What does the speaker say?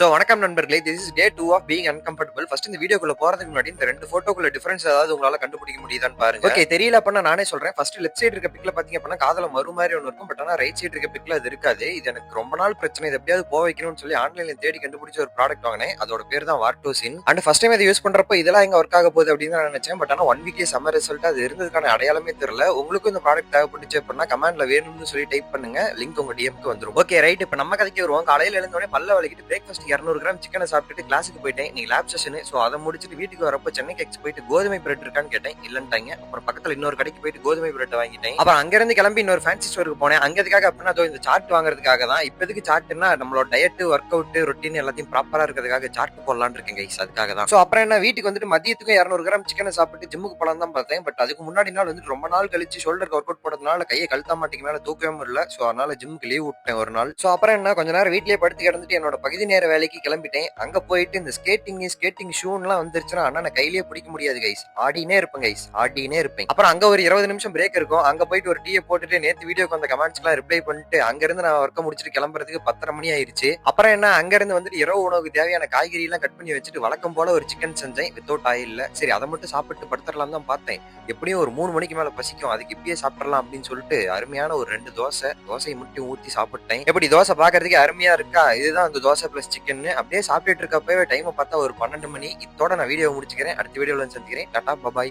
வணக்கம் நண்பர்களே. This is day 2 of being uncomfortable. First இந்த வீடியோக்குள்ள போறதுக்கு முன்னாடி இந்த 2 போட்டோக்குள்ள டிஃபரன்ஸ் ஏதாவது உங்களால கண்டுபிடிக்க முடியுதான்னு பாருங்க. ஓகே, தெரியல அப்பனா நானே சொல்றேன். ஃபர்ஸ்ட் லெஃப்ட் சைடு இருக்க பிக்ல பாத்தீங்க அப்படின்னா காதல மறு மாதிரி ஒன்னு இருக்கும். பட் ஆனா ரைட் சைடு இருக்க பிக்ல அது இருக்காது. இது எனக்கு ரொம்ப நாள் பிரச்சனை. இது எப்படியாவது போக வைக்கணும்னு சொல்லி ஆன்லைன்ல தேடி கண்டுபிடிச்ச ஒரு ப்ராடக்ட் வாங்கினேன். அதோட பேர் தான் வார்டோசின். அண்ட் ஃபர்ஸ்ட் டைம் இதை யூஸ் பண்றப்ப இதெல்லாம் எங்க ஒர்க் ஆக போகுது அப்படின்னு நான் நினைச்சேன். பட் ஆனா 1 வீக்லயே செம்ம ரிசல்ட். அது இருந்ததுக்கான அடையாளமே தெரியல. உங்களுக்கும் இந்த ப்ராடக்ட் தேவைப்பட்டுச்சு அப்படின்னா கமெண்ட்ல வேணும்னு சொல்லி டைப் பண்ணுங்க. லிங்க் உங்க டிஎம்க்கு வந்துரும். Okay right. இப்ப நம்ம கதைக்கு வருவோம். காலையில எழுந்தோடனே பல்ல வலிக்கிட்டு பிரேக்ஃபாஸ்ட் 200 கிராம் சிக்கனை சாப்பிட்டுட்டு கிளாஸுக்கு போயிட்டேன். நீ லேப் செஷன். சோ அதை முடிச்சுட்டு வீட்டுக்கு வரப்ப சென்னை எக்ஸ் போயிட்டு கோதுமை பிரெட் இருக்கான்னு கேட்டேன். இல்லன்ட்டாங்க. அப்புறம் பக்கத்துல இன்னொரு கடைக்கு போயிட்டு கோதுமை பிரெட் வாங்கிட்டேன். அப்புறம் அங்க இருந்து கிளம்பி இன்னொரு ஃபேன்சி ஸ்டோருக்கு போனேன். அங்க எதுக்காக அப்படின்னா இந்த சார்ட் வாங்குறதுக்காக தான். இப்ப எதுக்கு சார்ட்னா நம்மளோட டயட், ஒர்க் அவுட், ரொட்டீன் எல்லாத்தையும் ப்ராப்பரா இருக்கிறதுக்காக சார்ட் போடலான்னு இருக்கேன் கைஸ். அதுக்காக தான். சோ அப்புறம் என்ன வீட்டுக்கு வந்துட்டு மதியத்துக்கும் 200 கிராம் சிக்கனை சாப்பிட்டு ஜிம்முக்கு போலாம் தான் பார்த்தேன். பட் அதுக்கு முன்னாடி நாள் வந்து ரொம்ப நாள் கழிச்சு ஷோல்டருக்கு ஒர்க் அவுட் போடுறதுனால கையை கழுத்தா மாட்டேங்கனால தூக்கவே முடியல. சோ அதனால ஜிம்முக்கு லீவ் விட்டேன் ஒரு நாள். சோ அப்புறம் என்ன கொஞ்ச நேரம் வீட்லயே படுத்து கிடந்துட்டு என்னோட பகுதி நேர வேலைக்கு கிளம்பிட்டேன். அங்க போயிட்டு இந்த ஸ்கேட்டிங் ஷூன்லாம் வந்துருச்சுன்னா அண்ணா கையிலேயே பிடிக்க முடியாது கைஸ். ஆடினே இருப்பேன் கைஸ், ஆடினே இருப்பேன். அப்புறம் அங்க ஒரு 20 நிமிஷம் பிரேக் இருக்கும். அங்க போயிட்டு ஒரு டீயை போட்டுட்டு நேத்து வீடியோக்கு வந்த கமெண்ட்ஸ் எல்லாம் ரிப்ளை பண்ணிட்டு அங்க இருந்து நான் ஒர்க்க முடிச்சுட்டு கிளம்புறதுக்கு 10:30 மணி ஆயிருச்சு. அப்புறம் என்ன அங்க இருந்து வந்துட்டு இரவு உணவுக்கு தேவையான காய்கறி எல்லாம் கட் பண்ணி வச்சுட்டு வழக்கம் போல ஒரு சிக்கன் செஞ்சேன் வித்தவுட் ஆயில்ல. சரி அதை மட்டும் சாப்பிட்டு படுத்துடலாம் தான் பார்த்தேன். எப்படியும் ஒரு 3 மணிக்கு மேல பசிக்கும். அதுக்கு இப்பயே சாப்பிடலாம் அப்படின்னு சொல்லிட்டு அருமையான ஒரு 2 தோசையை மட்டும் ஊத்தி சாப்பிட்டேன். எப்படி தோசை பாக்குறதுக்கு அருமையா இருக்கா? இதுதான் அந்த தோசை பிளஸ் சிக்கன். அப்படியே சாப்பிட்டுட்டு இருக்கப்பவே டைம் பார்த்தா ஒரு 12 மணி. இதோட நான் வீடியோ முடிச்சுக்கிறேன். அடுத்த வீடியோல சந்திக்கிறேன். டாடா பபாய்.